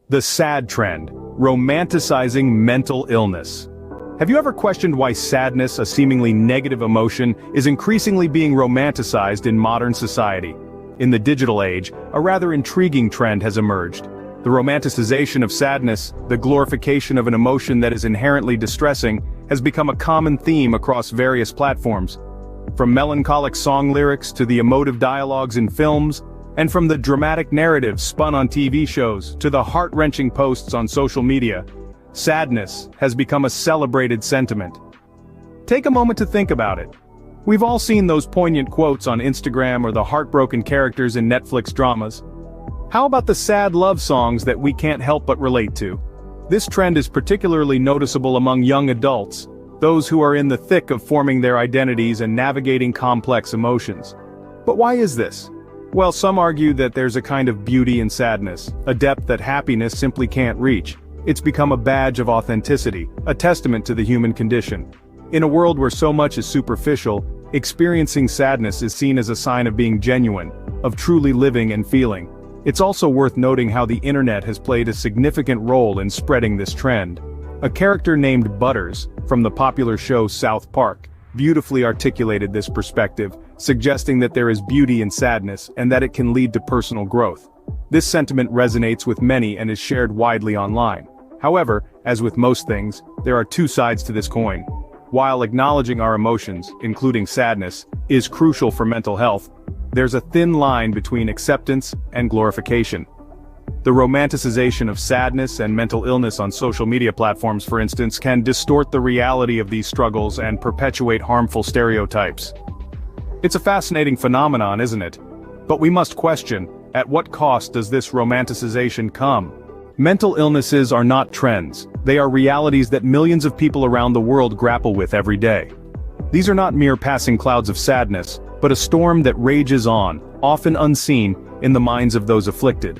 The sad trend, romanticizing mental illness. Have you ever questioned why sadness, a seemingly negative emotion, is increasingly being romanticized in modern society? In the digital age, a rather intriguing trend has emerged. The romanticization of sadness, the glorification of an emotion that is inherently distressing, has become a common theme across various platforms. From melancholic song lyrics to the emotive dialogues in films, and from the dramatic narratives spun on TV shows to the heart-wrenching posts on social media, sadness has become a celebrated sentiment. Take a moment to think about it. We've all seen those poignant quotes on Instagram or the heartbroken characters in Netflix dramas. How about the sad love songs that we can't help but relate to? This trend is particularly noticeable among young adults, those who are in the thick of forming their identities and navigating complex emotions. But why is this? Well, some argue that there's a kind of beauty in sadness, a depth that happiness simply can't reach. It's become a badge of authenticity, a testament to the human condition. In a world where so much is superficial, experiencing sadness is seen as a sign of being genuine, of truly living and feeling. It's also worth noting how the internet has played a significant role in spreading this trend. A character named Butters, from the popular show South Park, beautifully articulated this perspective, suggesting that there is beauty in sadness and that it can lead to personal growth. This sentiment resonates with many and is shared widely online. However, as with most things, there are two sides to this coin. While acknowledging our emotions, including sadness, is crucial for mental health, there's a thin line between acceptance and glorification. The romanticization of sadness and mental illness on social media platforms, for instance, can distort the reality of these struggles and perpetuate harmful stereotypes. It's a fascinating phenomenon, isn't it? But we must question, at what cost does this romanticization come? Mental illnesses are not trends, they are realities that millions of people around the world grapple with every day. These are not mere passing clouds of sadness, but a storm that rages on, often unseen, in the minds of those afflicted.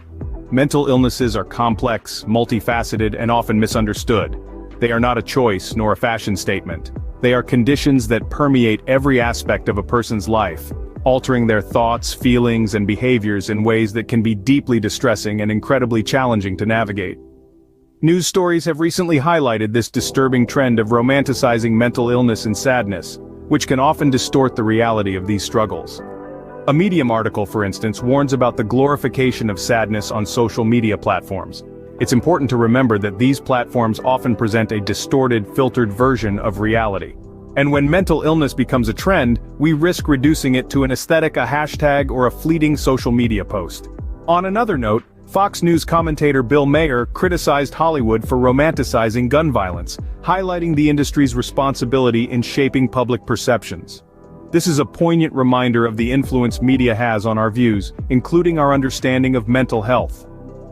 Mental illnesses are complex, multifaceted, and often misunderstood. They are not a choice nor a fashion statement. They are conditions that permeate every aspect of a person's life, altering their thoughts, feelings, and behaviors in ways that can be deeply distressing and incredibly challenging to navigate. News stories have recently highlighted this disturbing trend of romanticizing mental illness and sadness, which can often distort the reality of these struggles. A Medium article, for instance, warns about the glorification of sadness on social media platforms. It's important to remember that these platforms often present a distorted, filtered version of reality. And when mental illness becomes a trend, we risk reducing it to an aesthetic, a hashtag, or a fleeting social media post. On another note, Fox News commentator Bill Maher criticized Hollywood for romanticizing gun violence, highlighting the industry's responsibility in shaping public perceptions. This is a poignant reminder of the influence media has on our views, including our understanding of mental health.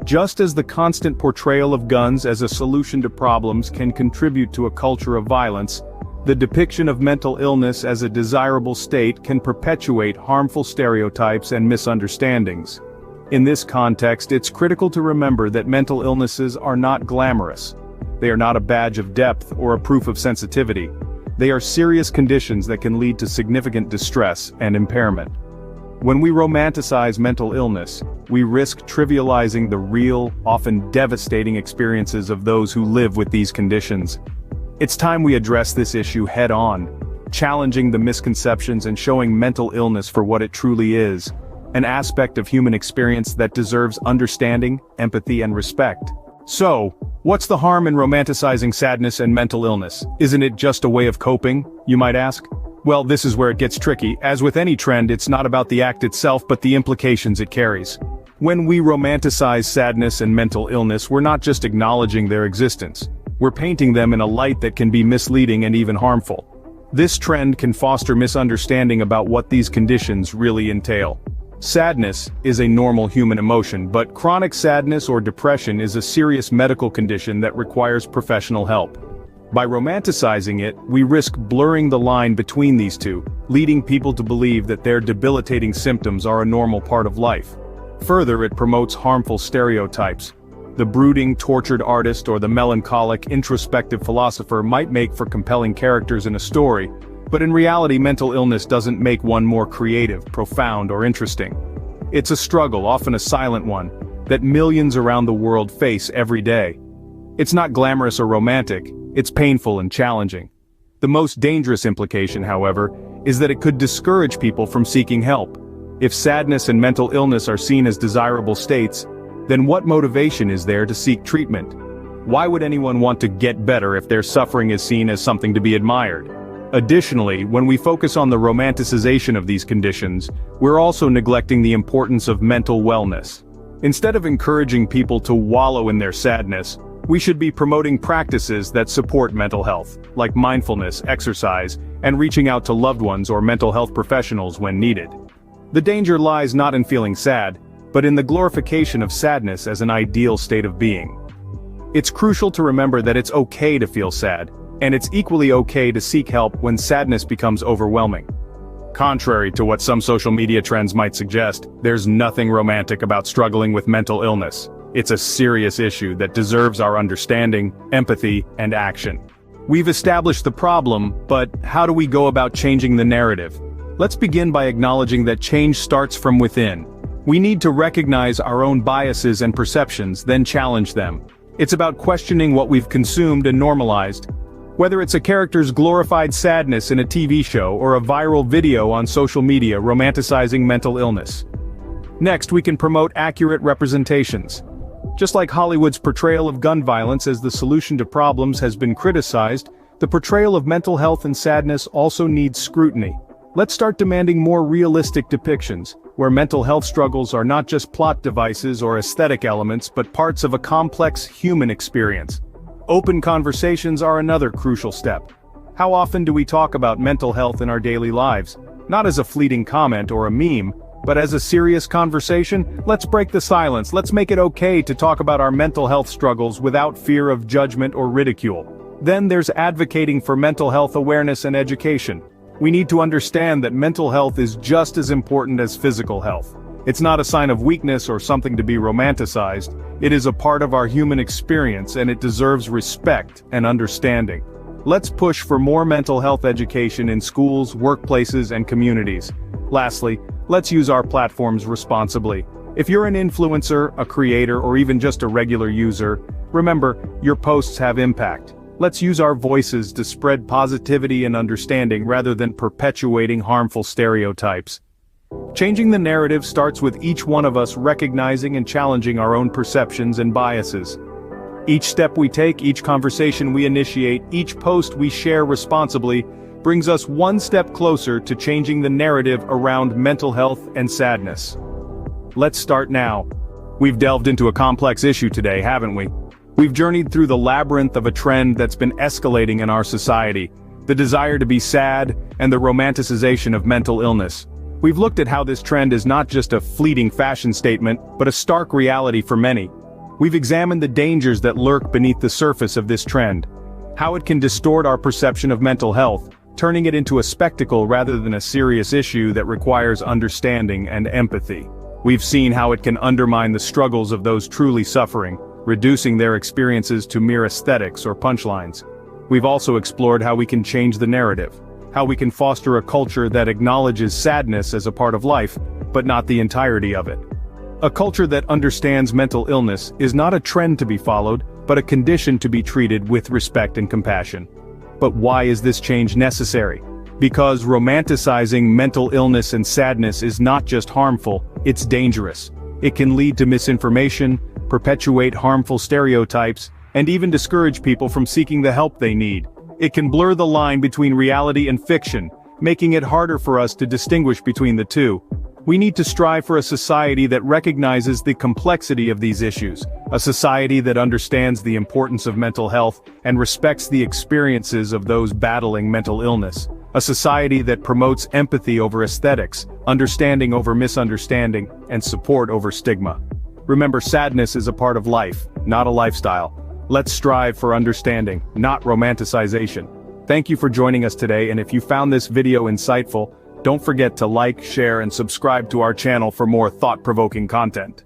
Just as the constant portrayal of guns as a solution to problems can contribute to a culture of violence, the depiction of mental illness as a desirable state can perpetuate harmful stereotypes and misunderstandings. In this context, it's critical to remember that mental illnesses are not glamorous. They are not a badge of depth or a proof of sensitivity. They are serious conditions that can lead to significant distress and impairment. When we romanticize mental illness, we risk trivializing the real, often devastating experiences of those who live with these conditions. It's time we address this issue head-on, challenging the misconceptions and showing mental illness for what it truly is, an aspect of human experience that deserves understanding, empathy, and respect. So, what's the harm in romanticizing sadness and mental illness? Isn't it just a way of coping, you might ask? Well, this is where it gets tricky. As with any trend, it's not about the act itself but the implications it carries. When we romanticize sadness and mental illness, we're not just acknowledging their existence. We're painting them in a light that can be misleading and even harmful. This trend can foster misunderstanding about what these conditions really entail. Sadness is a normal human emotion, but chronic sadness or depression is a serious medical condition that requires professional help. By romanticizing it, we risk blurring the line between these two, leading people to believe that their debilitating symptoms are a normal part of life. Further, it promotes harmful stereotypes. The brooding, tortured artist or the melancholic, introspective philosopher might make for compelling characters in a story, but in reality, mental illness doesn't make one more creative, profound, or interesting. It's a struggle, often a silent one, that millions around the world face every day. It's not glamorous or romantic, it's painful and challenging. The most dangerous implication, however, is that it could discourage people from seeking help. If sadness and mental illness are seen as desirable states, then what motivation is there to seek treatment? Why would anyone want to get better if their suffering is seen as something to be admired? Additionally, when we focus on the romanticization of these conditions, we're also neglecting the importance of mental wellness. Instead of encouraging people to wallow in their sadness, we should be promoting practices that support mental health, like mindfulness, exercise, and reaching out to loved ones or mental health professionals when needed. The danger lies not in feeling sad, but in the glorification of sadness as an ideal state of being. It's crucial to remember that it's okay to feel sad, and it's equally okay to seek help when sadness becomes overwhelming. Contrary to what some social media trends might suggest, there's nothing romantic about struggling with mental illness. It's a serious issue that deserves our understanding, empathy, and action. We've established the problem, but how do we go about changing the narrative? Let's begin by acknowledging that change starts from within. We need to recognize our own biases and perceptions, then challenge them. It's about questioning what we've consumed and normalized. Whether it's a character's glorified sadness in a TV show or a viral video on social media romanticizing mental illness. Next, we can promote accurate representations. Just like Hollywood's portrayal of gun violence as the solution to problems has been criticized, the portrayal of mental health and sadness also needs scrutiny. Let's start demanding more realistic depictions, where mental health struggles are not just plot devices or aesthetic elements but parts of a complex human experience. Open conversations are another crucial step. How often do we talk about mental health in our daily lives? Not as a fleeting comment or a meme, but as a serious conversation? Let's break the silence. Let's make it okay to talk about our mental health struggles without fear of judgment or ridicule. Then there's advocating for mental health awareness and education. We need to understand that mental health is just as important as physical health. It's not a sign of weakness or something to be romanticized. It is a part of our human experience, and it deserves respect and understanding. Let's push for more mental health education in schools, workplaces, and communities. Lastly, let's use our platforms responsibly. If you're an influencer, a creator, or even just a regular user, remember, your posts have impact. Let's use our voices to spread positivity and understanding rather than perpetuating harmful stereotypes. Changing the narrative starts with each one of us recognizing and challenging our own perceptions and biases. Each step we take, each conversation we initiate, each post we share responsibly, brings us one step closer to changing the narrative around mental health and sadness. Let's start now. We've delved into a complex issue today, haven't we? We've journeyed through the labyrinth of a trend that's been escalating in our society, the desire to be sad and the romanticization of mental illness. We've looked at how this trend is not just a fleeting fashion statement, but a stark reality for many. We've examined the dangers that lurk beneath the surface of this trend, how it can distort our perception of mental health, turning it into a spectacle rather than a serious issue that requires understanding and empathy. We've seen how it can undermine the struggles of those truly suffering, reducing their experiences to mere aesthetics or punchlines. We've also explored how we can change the narrative, how we can foster a culture that acknowledges sadness as a part of life, but not the entirety of it. A culture that understands mental illness is not a trend to be followed, but a condition to be treated with respect and compassion. But why is this change necessary? Because romanticizing mental illness and sadness is not just harmful, it's dangerous. It can lead to misinformation, perpetuate harmful stereotypes, and even discourage people from seeking the help they need. It can blur the line between reality and fiction, making it harder for us to distinguish between the two. We need to strive for a society that recognizes the complexity of these issues, a society that understands the importance of mental health and respects the experiences of those battling mental illness, a society that promotes empathy over aesthetics, understanding over misunderstanding, and support over stigma. Remember, sadness is a part of life, not a lifestyle. Let's strive for understanding, not romanticization. Thank you for joining us today, and if you found this video insightful, don't forget to like, share, and subscribe to our channel for more thought-provoking content.